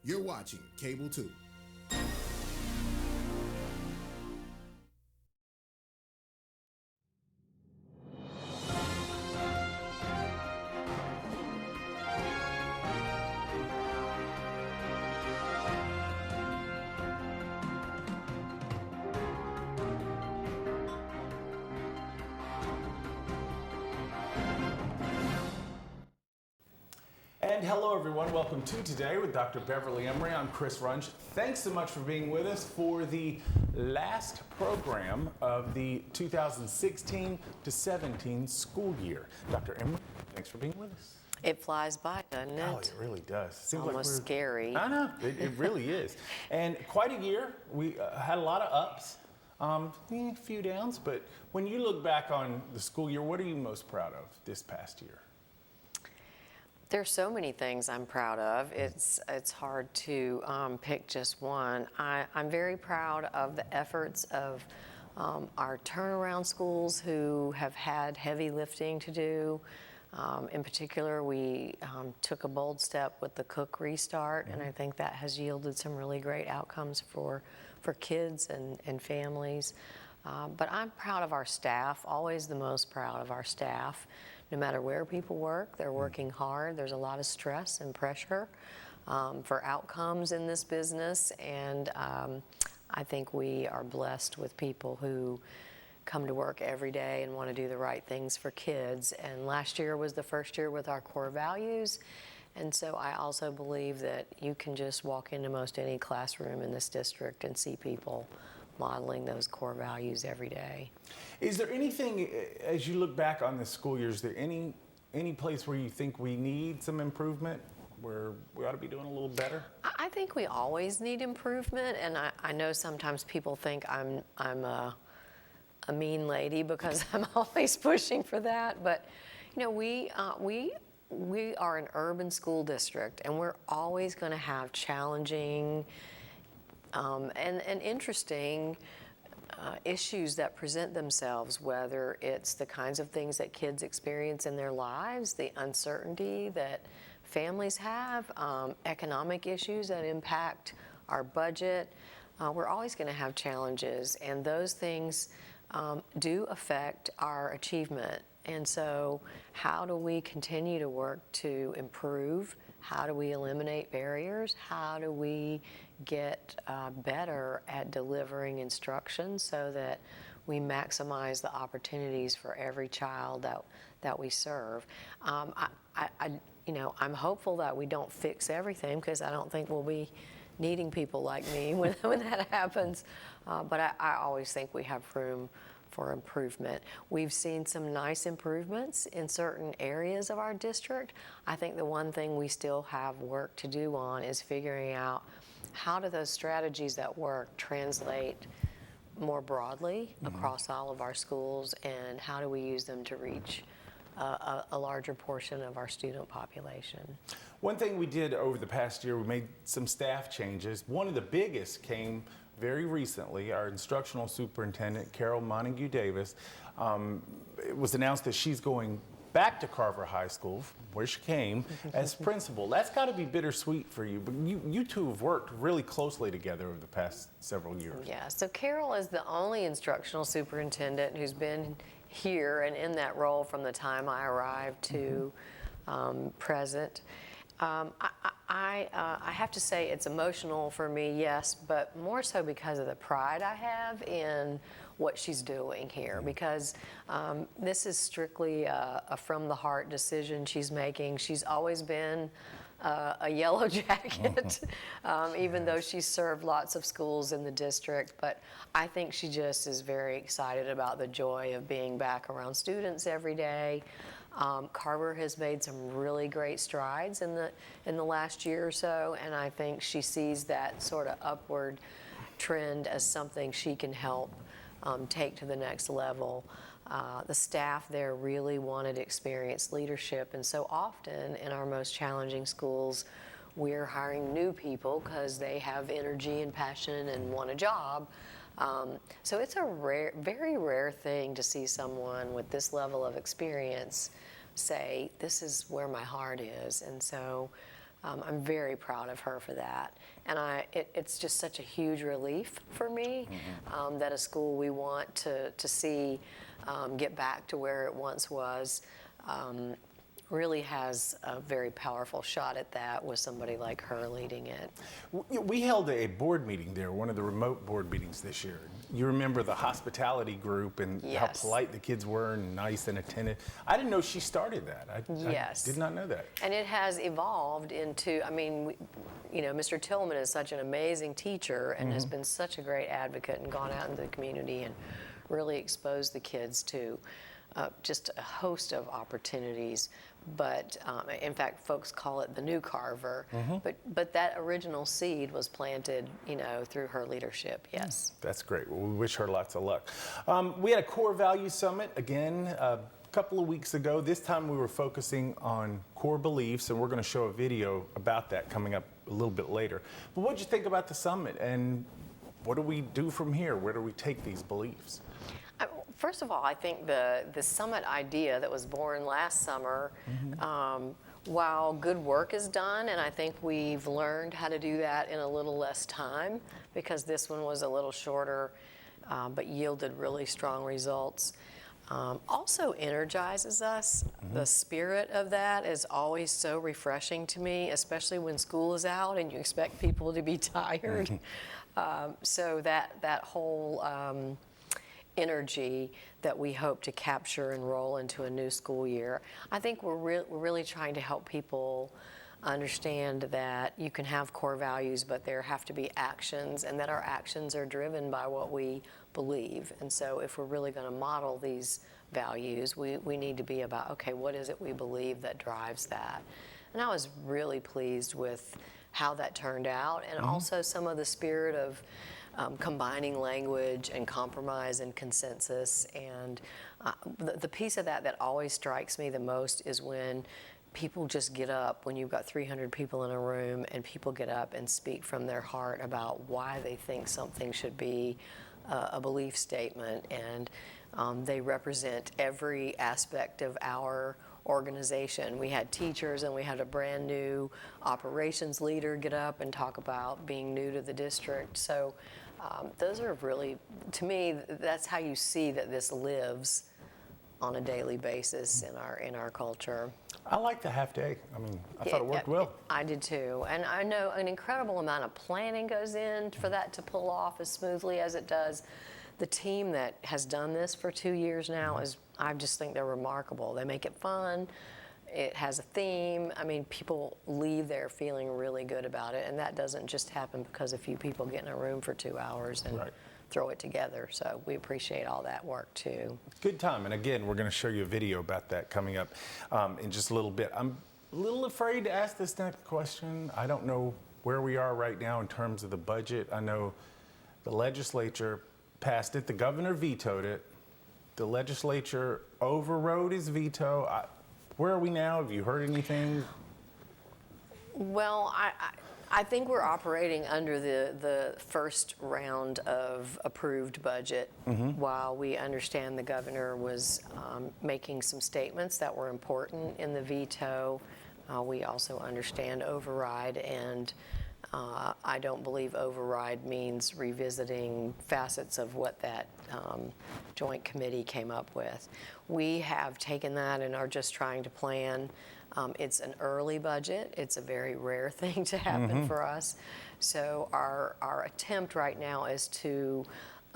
You're watching Cable 2. And hello everyone, welcome to Today with Dr. Beverly Emory. I'm Chris Runge. Thanks so much for being with us for the last program of the 2016 to 17 school year. Dr. Emory, thanks for being with us. It flies by, doesn't it? Oh, it really does. Seems almost scary. I know, it really is. And quite a year. We had a lot of ups, a few downs, but when you look back on the school year, what are you most proud of this past year? There's so many things I'm proud of. It's hard to pick just one. I'm very proud of the efforts of our turnaround schools who have had heavy lifting to do. In particular, we took a bold step with the Cook restart, and I think that has yielded some really great outcomes for kids and families. But I'm proud of our staff, always the most proud of our staff. No matter where people work, they're working hard. There's a lot of stress and pressure for outcomes in this business, and I think we are blessed with people who come to work every day and want to do the right things for kids. And last year was the first year with our core values, and so I also believe that you can just walk into most any classroom in this district and see people modeling those core values every day. Is there anything, as you look back on this school year, is there any place where you think we need some improvement, where we ought to be doing a little better? I think we always need improvement, and I know sometimes people think I'm a mean lady because I'm always pushing for that, but you know, we are an urban school district, and we're always going to have challenging and interesting issues that present themselves, whether it's the kinds of things that kids experience in their lives, the uncertainty that families have, economic issues that impact our budget. We're always going to have challenges, and those things do affect our achievement. And so how do we continue to work to improve? How do we eliminate barriers? How do we get better at delivering instruction so that we maximize the opportunities for every child that we serve? I'm hopeful that we don't fix everything, because I don't think we'll be needing people like me when that happens. But I always think we have room for improvement. We've seen some nice improvements in certain areas of our district. I think the one thing we still have work to do on is figuring out how do those strategies that work translate more broadly across all of our schools, and how do we use them to reach a larger portion of our student population. One thing we did over the past year, we made some staff changes. One of the biggest came very recently. Our instructional superintendent, Carol Montague Davis, it was announced that she's going back to Carver High School, where she came, as principal. That's got to be bittersweet for you, but you two have worked really closely together over the past several years. Yeah, so Carol is the only instructional superintendent who's been here and in that role from the time I arrived to present. I have to say it's emotional for me, yes, but more so because of the pride I have in what she's doing here, because this is strictly a from-the-heart decision she's making. She's always been a yellow jacket, even though she's served lots of schools in the district. But I think she just is very excited about the joy of being back around students every day. Carver has made some really great strides in the last year or so, and I think she sees that sort of upward trend as something she can help take to the next level. The staff there really wanted experienced leadership, and so often in our most challenging schools, we're hiring new people because they have energy and passion and want a job. So it's a rare, very rare thing to see someone with this level of experience say, this is where my heart is. And so I'm very proud of her for that. And it's just such a huge relief for me that a school we want to see get back to where it once was really has a very powerful shot at that with somebody like her leading it. We held a board meeting there, one of the remote board meetings this year. You remember the hospitality group and how Yes. polite the kids were and nice and attentive. I didn't know she started that. Yes. I did not know that. And it has evolved into, I mean, Mr. Tillman is such an amazing teacher and has been such a great advocate and gone out into the community and really exposed the kids to just a host of opportunities. But in fact, folks call it the new Carver. But that original seed was planted, through her leadership. Yes. That's great. Well, we wish her lots of luck. We had a core value summit again a couple of weeks ago. This time we were focusing on core beliefs, and we're going to show a video about that coming up a little bit later. But what did you think about the summit, and what do we do from here? Where do we take these beliefs? First of all, I think the summit idea that was born last summer, while good work is done, and I think we've learned how to do that in a little less time because this one was a little shorter, but yielded really strong results. Also energizes us. The spirit of that is always so refreshing to me, especially when school is out and you expect people to be tired. So that whole energy that we hope to capture and roll into a new school year. I think we're really trying to help people understand that you can have core values, but there have to be actions, and that our actions are driven by what we believe. And so if we're really going to model these values, we need to be about, okay, what is it we believe that drives that? And I was really pleased with how that turned out, and also some of the spirit of combining language and compromise and consensus. And the piece of that always strikes me the most is when people just get up, when you've got 300 people in a room and people get up and speak from their heart about why they think something should be a belief statement. And they represent every aspect of our organization. We had teachers and we had a brand new operations leader get up and talk about being new to the district. So those are really, to me, that's how you see that this lives on a daily basis in our culture. I like the half day. I mean, I thought it worked well. I did too. And I know an incredible amount of planning goes in for that to pull off as smoothly as it does. The team that has done this for 2 years now I just think they're remarkable. They make it fun. It has a theme. I mean, people leave there feeling really good about it, and that doesn't just happen because a few people get in a room for 2 hours and throw it together. So we appreciate all that work too. Good time. And again, we're going to show you a video about that coming up in just a little bit. I'm a little afraid to ask this next question. I don't know where we are right now in terms of the budget. I know the legislature passed it. The governor vetoed it. The legislature overrode his veto. Where are we now? Have you heard anything? Well, I think we're operating under the first round of approved budget. While we understand the governor was making some statements that were important in the veto, we also understand override, and I don't believe override means revisiting facets of what that joint committee came up with. We have taken that and are just trying to plan. It's an early budget. It's a very rare thing to happen for us. So our attempt right now is to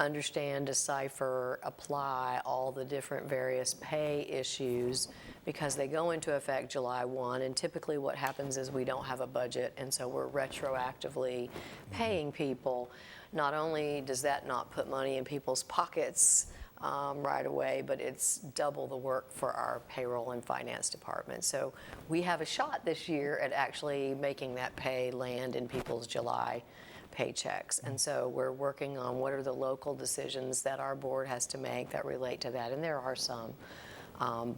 understand, decipher, apply all the different various pay issues because they go into effect July 1, and typically what happens is we don't have a budget, and so we're retroactively paying people. Not only does that not put money in people's pockets right away, but it's double the work for our payroll and finance department. So we have a shot this year at actually making that pay land in people's July paychecks. And so we're working on what are the local decisions that our board has to make that relate to that, and there are some.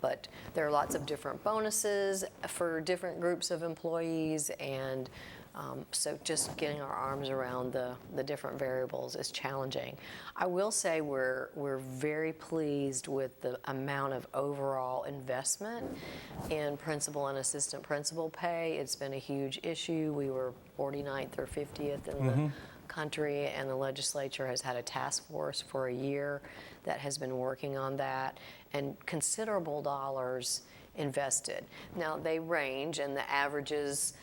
But there are lots of different bonuses for different groups of employees, and So just getting our arms around the different variables is challenging. I will say we're very pleased with the amount of overall investment in principal and assistant principal pay. It's been a huge issue. We were 49th or 50th in the country, and the legislature has had a task force for a year that has been working on that, and considerable dollars invested. Now they range, and the averages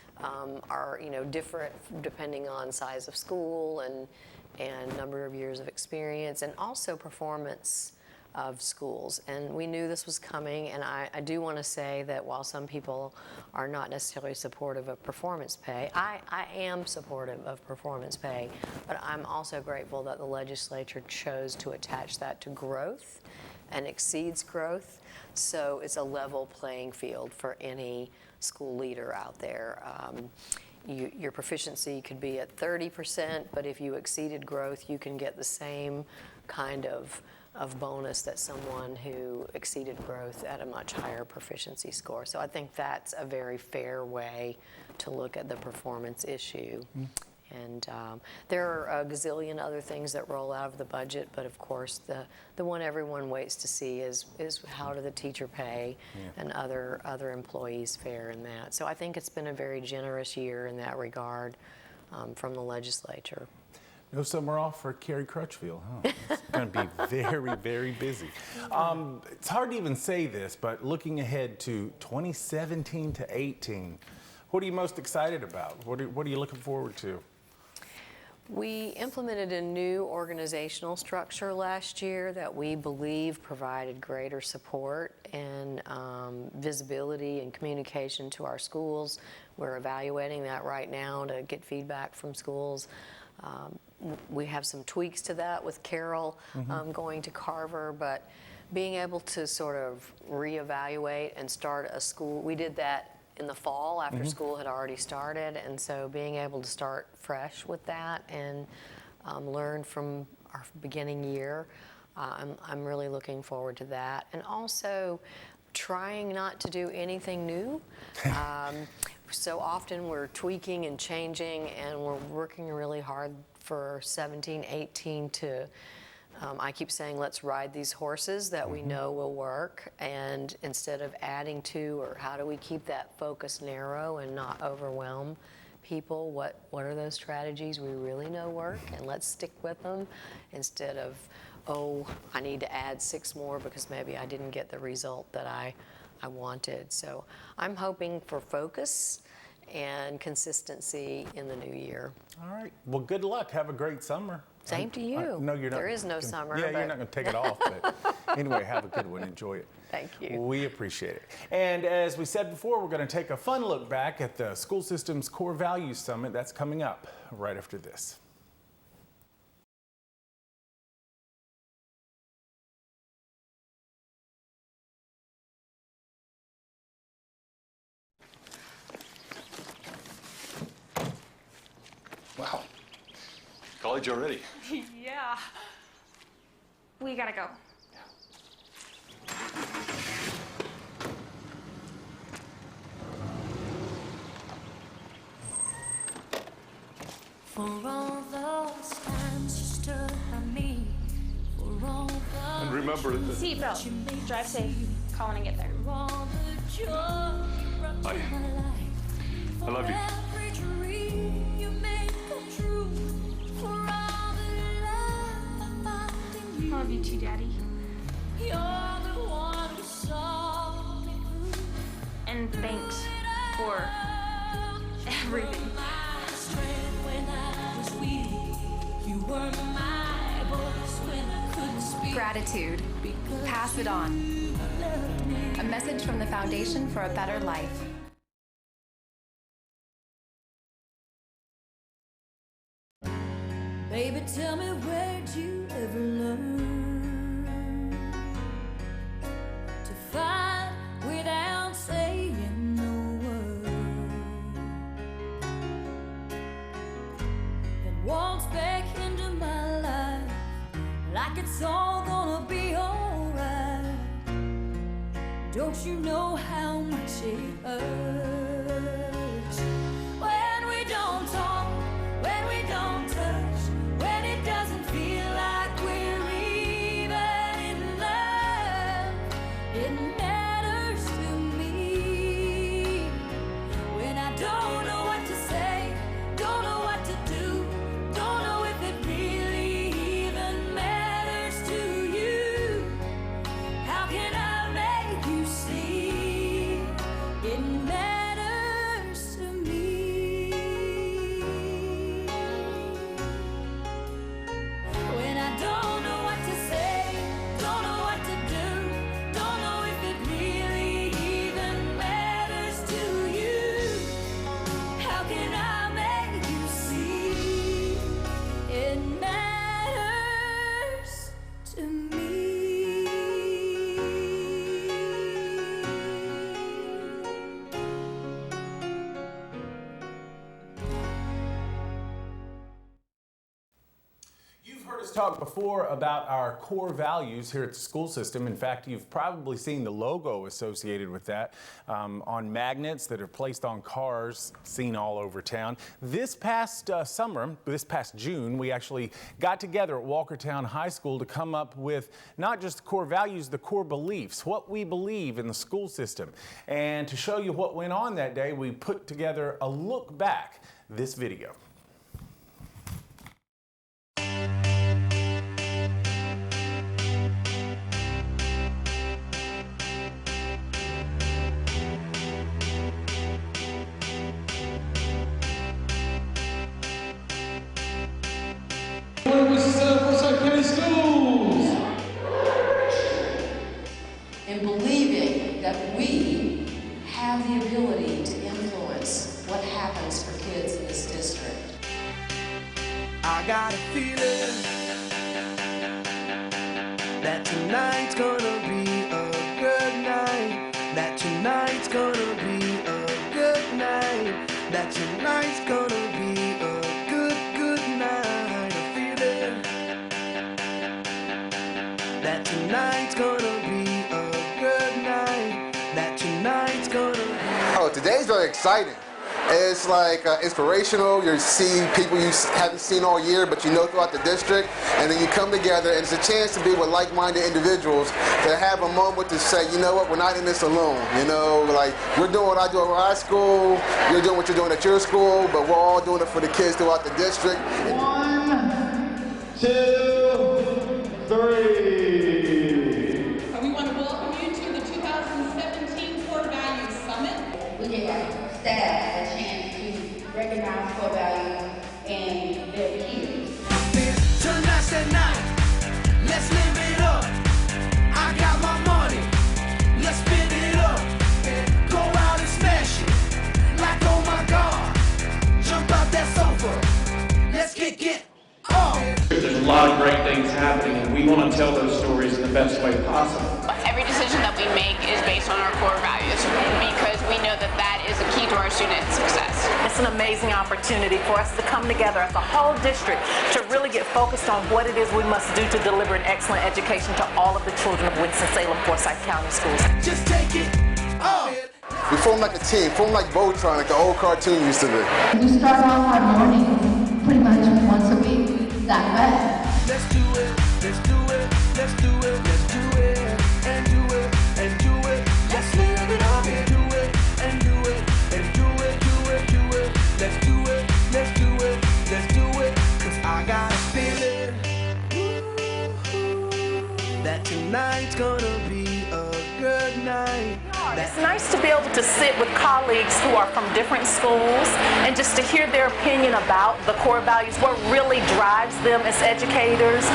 are different depending on size of school and number of years of experience, and also performance of schools. And we knew this was coming, and I do want to say that while some people are not necessarily supportive of performance pay, I am supportive of performance pay, but I'm also grateful that the legislature chose to attach that to growth and exceeds growth, so it's a level playing field for any school leader out there. Your proficiency could be at 30%, but if you exceeded growth, you can get the same kind of bonus that someone who exceeded growth at a much higher proficiency score. So I think that's a very fair way to look at the performance issue. And there are a gazillion other things that roll out of the budget, but of course the one everyone waits to see is how do the teacher pay and other employees fare in that. So I think it's been a very generous year in that regard from the legislature. No summer off for Carrie Crutchfield, huh? It's going to be very, very busy. It's hard to even say this, but looking ahead to 2017 to 18, what are you most excited about? What are you looking forward to? We implemented a new organizational structure last year that we believe provided greater support and visibility and communication to our schools. We're evaluating that right now to get feedback from schools. We have some tweaks to that with Carol going to Carver, but being able to sort of reevaluate and start a school, we did that in the fall after school had already started, and so being able to start fresh with that and learn from our beginning year, I'm really looking forward to that. And also trying not to do anything new. So often we're tweaking and changing, and we're working really hard for 17, 18 to I keep saying, let's ride these horses that we know will work, and instead of adding to, or how do we keep that focus narrow and not overwhelm people, what are those strategies we really know work, and let's stick with them instead of, oh, I need to add 6 more because maybe I didn't get the result that I wanted. So I'm hoping for focus and consistency in the new year. All right. Well, good luck. Have a great summer. Same to you. No, you're not. There is no summer. Yeah, you're not going to take it off. But anyway, have a good one. Enjoy it. Thank you. We appreciate it. And as we said before, we're going to take a fun look back at the School Systems Core Values Summit. That's coming up right after this. Wow. College already? Yeah. We gotta go. For all those times you stood by me, for all the And remember that Seatbelt. Drive safe. Call when I get there. for all the joy you brought to I- my life, I love you. for every dream you made come true, for all the love I found in you. I love you too, Daddy. You're the one who saw me through. And thanks for everything. My strength when I was weak. You were my voice when I couldn't speak. Gratitude. Pass it on. A message from the Foundation for a Better Life. Baby, tell me, where'd you ever learn to fight without saying no word? Then waltz back into my life like it's all gonna be alright. Don't you know how much it hurts when we don't It matters to me. When I don't know what to say, don't know what to do, don't know if it really even matters to you. How can I make you see it matters to me? You've heard us talk before about our core values here at the school system. In fact, you've probably seen the logo associated with that on magnets that are placed on cars, seen all over town. This past June, we actually got together at Walkertown High School to come up with not just the core values, the core beliefs, what we believe in the school system. And to show you what went on that day, we put together a look back, this video. And believing that we have the ability to influence what happens for kids in this district. I got a feeling that tonight's gonna be a good night. That tonight's gonna be a good night. That tonight's gonna be a good night. A feeling that tonight's gonna be a good night. That tonight's gonna be. Oh, today's very exciting. It's like inspirational. You're seeing people you haven't seen all year, but you know throughout the district, and then you come together, and it's a chance to be with like-minded individuals to have a moment to say, you know what, we're not in this alone. You know, like we're doing what I do at my school, you're doing what you're doing at your school, but we're all doing it for the kids throughout the district. 1, 2, 3. We want to welcome you to the 2017 Core Values Summit. We give our staff a chance to recognize core values and their kids. Tonight's the night, let's live it up. I got my money, let's spin it up. Go out and smash it, like oh my God. Jump out that sofa, let's get on. There's a lot of great things happening, and we want to tell those stories in the best way possible. Every decision that we make is based on our core values because we know that that is a key to our student success. It's an amazing opportunity for us to come together as a whole district to really get focused on what it is we must do to deliver an excellent education to all of the children of Winston-Salem, Forsyth County schools. Just take it on. We form like a team, form like Voltron, like the old cartoon used to be. We start off our morning pretty much once a week, that way. Let's do it, let's do it, let's do it, let's do it, and do it, and do it. Let's live it up and do it, and do it, and do it, do it, do it. Let's do it, let's do it, let's do it. 'Cause I got a feeling that tonight's gonna be a good night. It's nice to be able to sit with colleagues who are from different schools and just to hear their opinion about the core values, what really drives them as educators.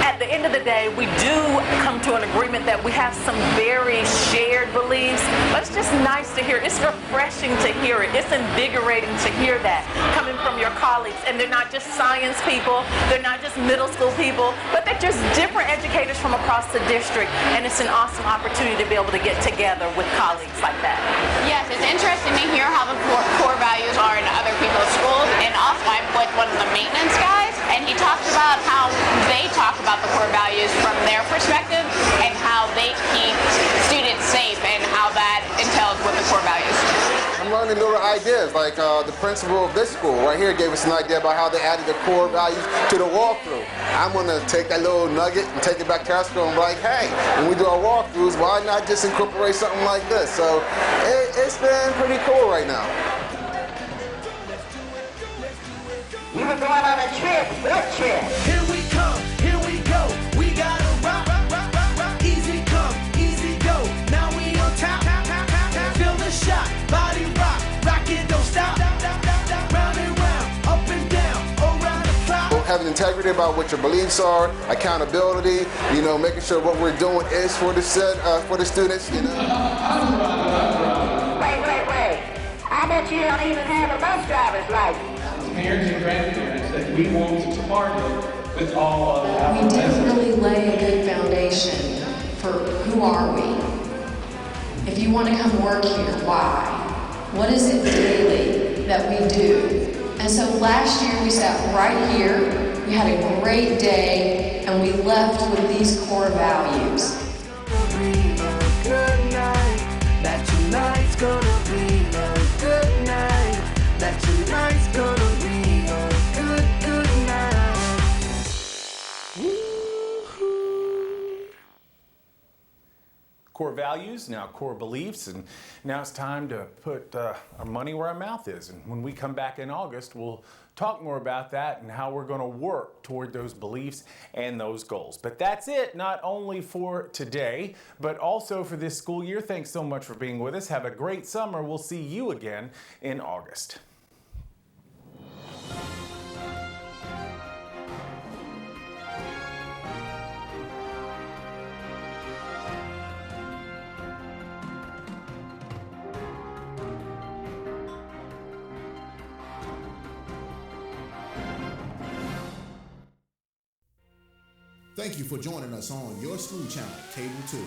At the end of the day, we do come to an agreement that we have some very shared beliefs, but it's just nice to hear. It's refreshing to hear it. It's invigorating to hear that coming from your colleagues. And they're not just science people, they're not just middle school people, but they're just different educators from across the district. And it's an awesome opportunity to be able to get together with colleagues like that. Yes, it's interesting to hear how the core values are in other people's schools. And also, I'm with one of the maintenance guys, and he talked about how they talk about the core values from their perspective and how they keep students safe and how that entails with the core values. I'm learning new ideas, like the principal of this school right here gave us an idea about how they added the core values to the walkthrough. I'm gonna take that little nugget and take it back to our school and be like, hey, when we do our walkthroughs, why not just incorporate something like this? So it's been pretty cool right now. We were going on a trip, what trip? Here we come, here we go. We gotta rock, rock, rock, rock, rock. Easy come, easy go. Now we on top, top, top, top, top. Feel the shot. integrity about what your beliefs are, accountability, you know, making sure what we're doing is for the students, you know. Wait. I bet you don't even have a bus driver's license. Parents and grandparents that we want to partner with all of our We didn't really lay a good foundation for who are we. If you want to come work here, why? What is it daily that we do? And so last year we sat right here, we had a great day, and we left with these core values. That tonight's gonna be a good night. That tonight's gonna be a good night. Core values, now core beliefs, and now it's time to put our money where our mouth is. And when we come back in August, we'll talk more about that and how we're going to work toward those beliefs and those goals. But that's it, not only for today, but also for this school year. Thanks so much for being with us. Have a great summer. We'll see you again in August. Thank you for joining us on your school channel, Cable 2.